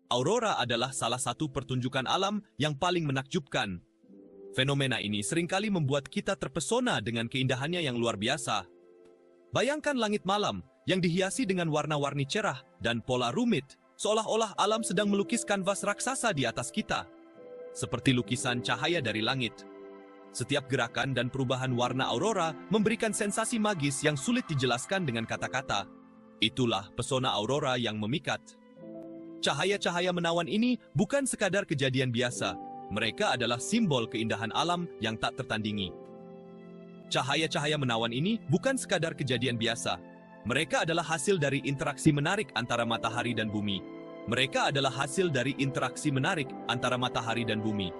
Aurora adalah salah satu pertunjukan alam yang paling menakjubkan. Fenomena ini seringkali membuat kita terpesona dengan keindahannya yang luar biasa. Bayangkan langit malam yang dihiasi dengan warna-warni cerah dan pola rumit, seolah-olah alam sedang melukis kanvas raksasa di atas kita. Seperti lukisan cahaya dari langit. Setiap gerakan dan perubahan warna aurora memberikan sensasi magis yang sulit dijelaskan dengan kata-kata. Itulah pesona aurora yang memikat. Cahaya-cahaya menawan ini bukan sekadar kejadian biasa. Mereka adalah simbol keindahan alam yang tak tertandingi. Cahaya-cahaya menawan ini bukan sekadar kejadian biasa. Mereka adalah hasil dari interaksi menarik antara matahari dan bumi. Mereka adalah hasil dari interaksi menarik antara matahari dan bumi.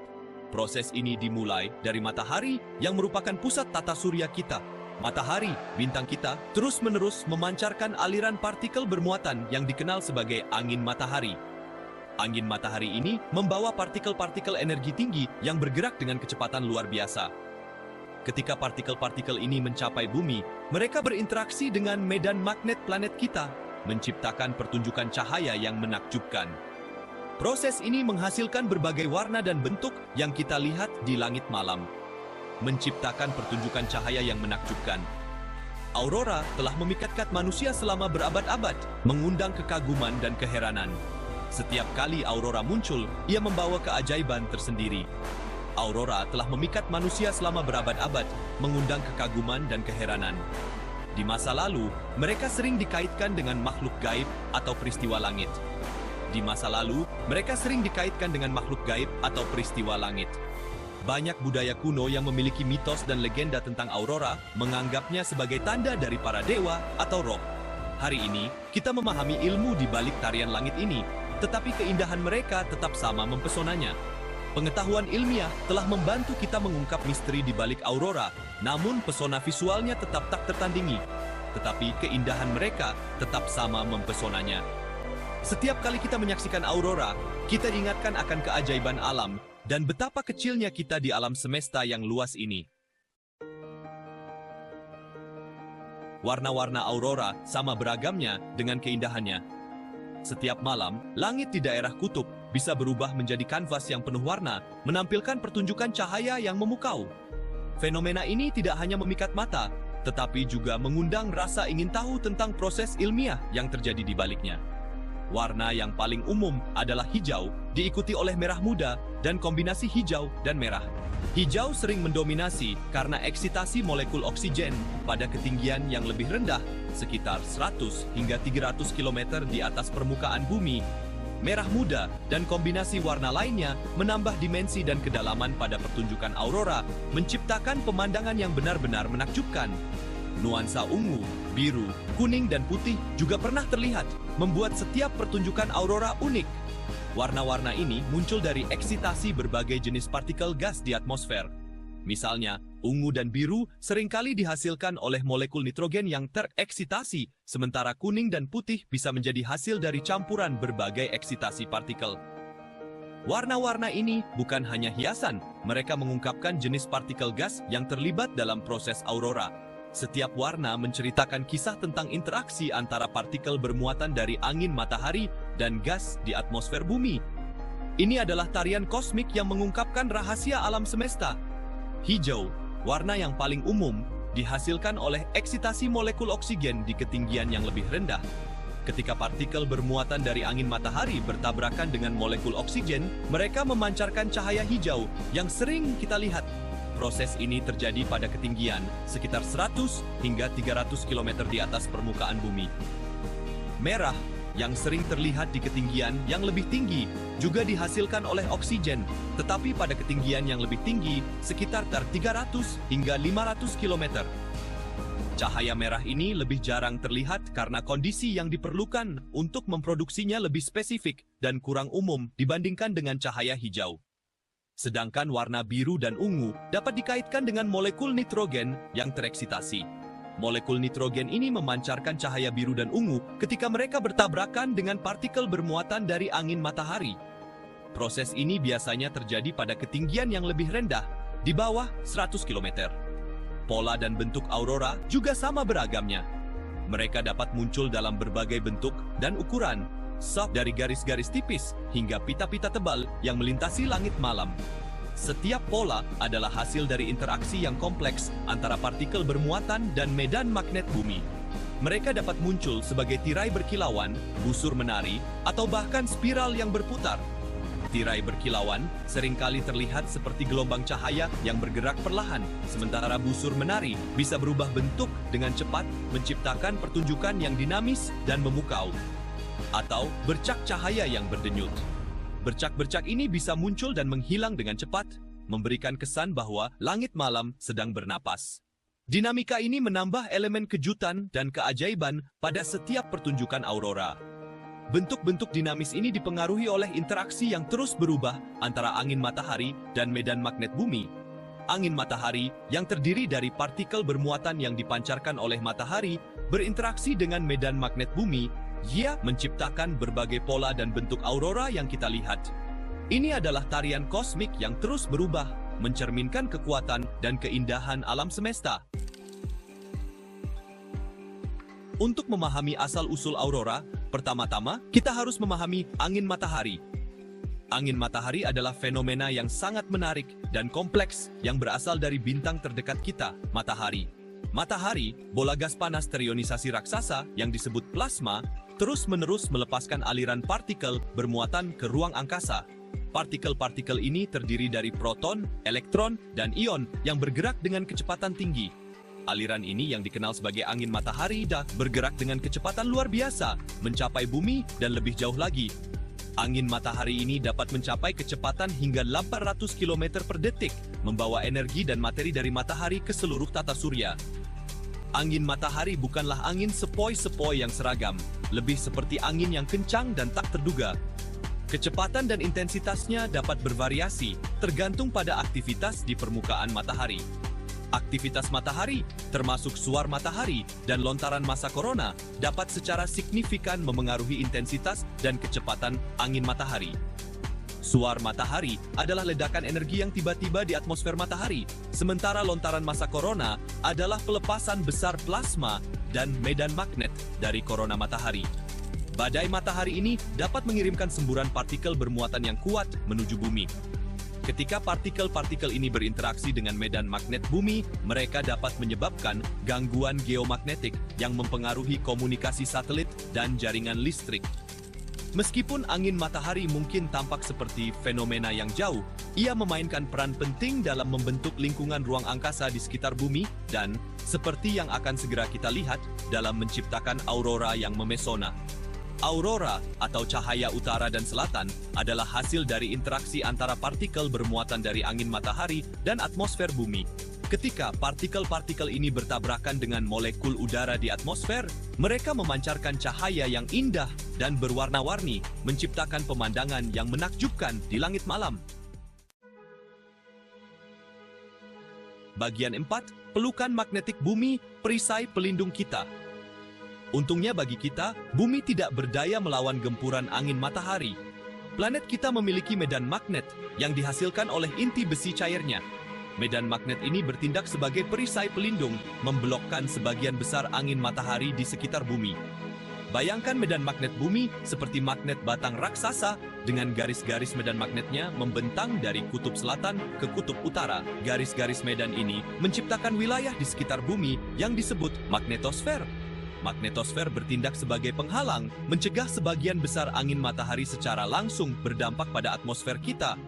Proses ini dimulai dari matahari yang merupakan pusat tata surya kita. Matahari, bintang kita, terus-menerus memancarkan aliran partikel bermuatan yang dikenal sebagai angin matahari. Angin matahari ini membawa partikel-partikel energi tinggi yang bergerak dengan kecepatan luar biasa. Ketika partikel-partikel ini mencapai bumi, mereka berinteraksi dengan medan magnet planet kita, menciptakan pertunjukan cahaya yang menakjubkan. Proses ini menghasilkan berbagai warna dan bentuk yang kita lihat di langit malam, menciptakan pertunjukan cahaya yang menakjubkan. Aurora telah memikatkan manusia selama berabad-abad, mengundang kekaguman dan keheranan. Setiap kali aurora muncul, ia membawa keajaiban tersendiri. Aurora telah memikat manusia selama berabad-abad, mengundang kekaguman dan keheranan. Di masa lalu, mereka sering dikaitkan dengan makhluk gaib atau peristiwa langit. Di masa lalu, mereka sering dikaitkan dengan makhluk gaib atau peristiwa langit. Banyak budaya kuno yang memiliki mitos dan legenda tentang aurora menganggapnya sebagai tanda dari para dewa atau roh. Hari ini, kita memahami ilmu di balik tarian langit ini, tetapi keindahan mereka tetap sama mempesonanya. Pengetahuan ilmiah telah membantu kita mengungkap misteri di balik aurora, namun pesona visualnya tetap tak tertandingi. Tetapi keindahan mereka tetap sama mempesonanya. Setiap kali kita menyaksikan aurora, kita diingatkan akan keajaiban alam dan betapa kecilnya kita di alam semesta yang luas ini. Warna-warna aurora sama beragamnya dengan keindahannya. Setiap malam, langit di daerah kutub bisa berubah menjadi kanvas yang penuh warna, menampilkan pertunjukan cahaya yang memukau. Fenomena ini tidak hanya memikat mata, tetapi juga mengundang rasa ingin tahu tentang proses ilmiah yang terjadi di baliknya. Warna yang paling umum adalah hijau, diikuti oleh merah muda, dan kombinasi hijau dan merah. Hijau sering mendominasi karena eksitasi molekul oksigen pada ketinggian yang lebih rendah, sekitar 100 hingga 300 km di atas permukaan bumi. Merah muda dan kombinasi warna lainnya menambah dimensi dan kedalaman pada pertunjukan aurora, menciptakan pemandangan yang benar-benar menakjubkan. Nuansa ungu, biru, kuning, dan putih juga pernah terlihat, membuat setiap pertunjukan aurora unik. Warna-warna ini muncul dari eksitasi berbagai jenis partikel gas di atmosfer. Misalnya, ungu dan biru seringkali dihasilkan oleh molekul nitrogen yang tereksitasi, sementara kuning dan putih bisa menjadi hasil dari campuran berbagai eksitasi partikel. Warna-warna ini bukan hanya hiasan, mereka mengungkapkan jenis partikel gas yang terlibat dalam proses aurora. Setiap warna menceritakan kisah tentang interaksi antara partikel bermuatan dari angin matahari dan gas di atmosfer bumi. Ini adalah tarian kosmik yang mengungkapkan rahasia alam semesta. Hijau, warna yang paling umum, dihasilkan oleh eksitasi molekul oksigen di ketinggian yang lebih rendah. Ketika partikel bermuatan dari angin matahari bertabrakan dengan molekul oksigen, mereka memancarkan cahaya hijau yang sering kita lihat. Proses ini terjadi pada ketinggian sekitar 100 hingga 300 km di atas permukaan bumi. Merah, yang sering terlihat di ketinggian yang lebih tinggi, juga dihasilkan oleh oksigen, tetapi pada ketinggian yang lebih tinggi, sekitar 300 hingga 500 km. Cahaya merah ini lebih jarang terlihat karena kondisi yang diperlukan untuk memproduksinya lebih spesifik dan kurang umum dibandingkan dengan cahaya hijau. Sedangkan warna biru dan ungu dapat dikaitkan dengan molekul nitrogen yang tereksitasi. Molekul nitrogen ini memancarkan cahaya biru dan ungu ketika mereka bertabrakan dengan partikel bermuatan dari angin matahari. Proses ini biasanya terjadi pada ketinggian yang lebih rendah, di bawah 100 km. Pola dan bentuk aurora juga sama beragamnya. Mereka dapat muncul dalam berbagai bentuk dan ukuran, soft dari garis-garis tipis hingga pita-pita tebal yang melintasi langit malam. Setiap pola adalah hasil dari interaksi yang kompleks antara partikel bermuatan dan medan magnet bumi. Mereka dapat muncul sebagai tirai berkilauan, busur menari, atau bahkan spiral yang berputar. Tirai berkilauan seringkali terlihat seperti gelombang cahaya yang bergerak perlahan, sementara busur menari bisa berubah bentuk dengan cepat, menciptakan pertunjukan yang dinamis dan memukau. Atau bercak cahaya yang berdenyut. Bercak-bercak ini bisa muncul dan menghilang dengan cepat, memberikan kesan bahwa langit malam sedang bernapas. Dinamika ini menambah elemen kejutan dan keajaiban pada setiap pertunjukan aurora. Bentuk-bentuk dinamis ini dipengaruhi oleh interaksi yang terus berubah antara angin matahari dan medan magnet bumi. Angin matahari yang terdiri dari partikel bermuatan yang dipancarkan oleh matahari berinteraksi dengan medan magnet bumi, ia menciptakan berbagai pola dan bentuk aurora yang kita lihat. Ini adalah tarian kosmik yang terus berubah, mencerminkan kekuatan dan keindahan alam semesta. Untuk memahami asal-usul aurora, pertama-tama kita harus memahami angin matahari. Angin matahari adalah fenomena yang sangat menarik dan kompleks yang berasal dari bintang terdekat kita, matahari. Matahari, bola gas panas terionisasi raksasa yang disebut plasma, terus-menerus melepaskan aliran partikel bermuatan ke ruang angkasa. Partikel-partikel ini terdiri dari proton, elektron, dan ion yang bergerak dengan kecepatan tinggi. Aliran ini yang dikenal sebagai angin matahari bergerak dengan kecepatan luar biasa, mencapai bumi dan lebih jauh lagi. Angin matahari ini dapat mencapai kecepatan hingga 800 km per detik, membawa energi dan materi dari matahari ke seluruh tata surya. Angin matahari bukanlah angin sepoi-sepoi yang seragam, lebih seperti angin yang kencang dan tak terduga. Kecepatan dan intensitasnya dapat bervariasi, tergantung pada aktivitas di permukaan matahari. Aktivitas matahari, termasuk suar matahari dan lontaran massa korona, dapat secara signifikan memengaruhi intensitas dan kecepatan angin matahari. Suar matahari adalah ledakan energi yang tiba-tiba di atmosfer matahari, sementara lontaran massa korona adalah pelepasan besar plasma dan medan magnet dari korona matahari. Badai matahari ini dapat mengirimkan semburan partikel bermuatan yang kuat menuju bumi. Ketika partikel-partikel ini berinteraksi dengan medan magnet bumi, mereka dapat menyebabkan gangguan geomagnetik yang mempengaruhi komunikasi satelit dan jaringan listrik. Meskipun angin matahari mungkin tampak seperti fenomena yang jauh, ia memainkan peran penting dalam membentuk lingkungan ruang angkasa di sekitar bumi dan, seperti yang akan segera kita lihat, dalam menciptakan aurora yang memesona. Aurora, atau cahaya utara dan selatan, adalah hasil dari interaksi antara partikel bermuatan dari angin matahari dan atmosfer bumi. Ketika partikel-partikel ini bertabrakan dengan molekul udara di atmosfer, mereka memancarkan cahaya yang indah dan berwarna-warni, menciptakan pemandangan yang menakjubkan di langit malam. Bagian 4, pelukan magnetik bumi, perisai pelindung kita. Untungnya bagi kita, bumi tidak berdaya melawan gempuran angin matahari. Planet kita memiliki medan magnet yang dihasilkan oleh inti besi cairnya. Medan magnet ini bertindak sebagai perisai pelindung, memblokkan sebagian besar angin matahari di sekitar bumi. Bayangkan medan magnet bumi seperti magnet batang raksasa dengan garis-garis medan magnetnya membentang dari kutub selatan ke kutub utara. Garis-garis medan ini menciptakan wilayah di sekitar bumi yang disebut magnetosfer. Magnetosfer bertindak sebagai penghalang, mencegah sebagian besar angin matahari secara langsung berdampak pada atmosfer kita.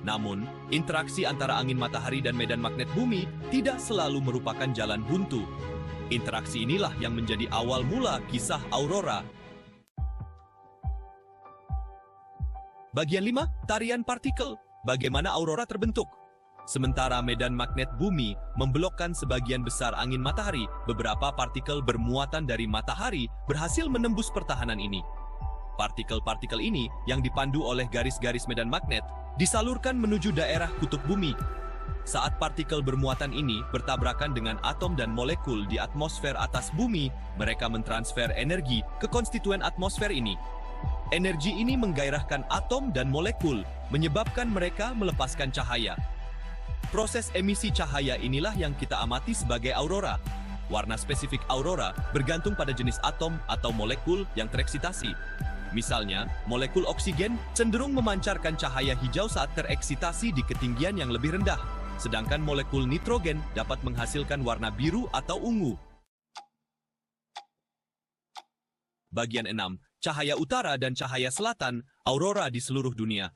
Namun, interaksi antara angin matahari dan medan magnet bumi tidak selalu merupakan jalan buntu. Interaksi inilah yang menjadi awal mula kisah aurora. Bagian 5, tarian partikel. Bagaimana aurora terbentuk? Sementara medan magnet bumi memblokkan sebagian besar angin matahari, beberapa partikel bermuatan dari matahari berhasil menembus pertahanan ini. Partikel-partikel ini yang dipandu oleh garis-garis medan magnet disalurkan menuju daerah kutub bumi. Saat partikel bermuatan ini bertabrakan dengan atom dan molekul di atmosfer atas bumi, mereka mentransfer energi ke konstituen atmosfer ini. Energi ini menggairahkan atom dan molekul, menyebabkan mereka melepaskan cahaya. Proses emisi cahaya inilah yang kita amati sebagai aurora. Warna spesifik aurora bergantung pada jenis atom atau molekul yang tereksitasi. Misalnya, molekul oksigen cenderung memancarkan cahaya hijau saat tereksitasi di ketinggian yang lebih rendah, sedangkan molekul nitrogen dapat menghasilkan warna biru atau ungu. Bagian 6. Cahaya utara dan cahaya selatan, aurora di seluruh dunia.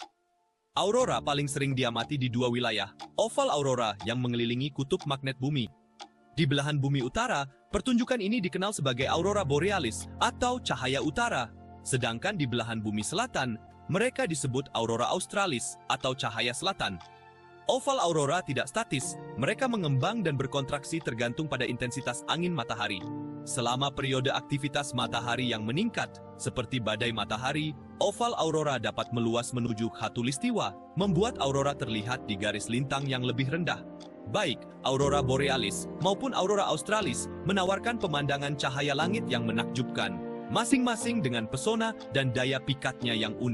Aurora paling sering diamati di dua wilayah, oval aurora yang mengelilingi kutub magnet bumi. Di belahan bumi utara, pertunjukan ini dikenal sebagai aurora borealis atau cahaya utara. Sedangkan di belahan bumi selatan, mereka disebut aurora australis atau cahaya selatan. Oval aurora tidak statis, mereka mengembang dan berkontraksi tergantung pada intensitas angin matahari. Selama periode aktivitas matahari yang meningkat, seperti badai matahari, oval aurora dapat meluas menuju khatulistiwa, membuat aurora terlihat di garis lintang yang lebih rendah. Baik aurora borealis maupun aurora australis menawarkan pemandangan cahaya langit yang menakjubkan, masing-masing dengan pesona dan daya pikatnya yang unik.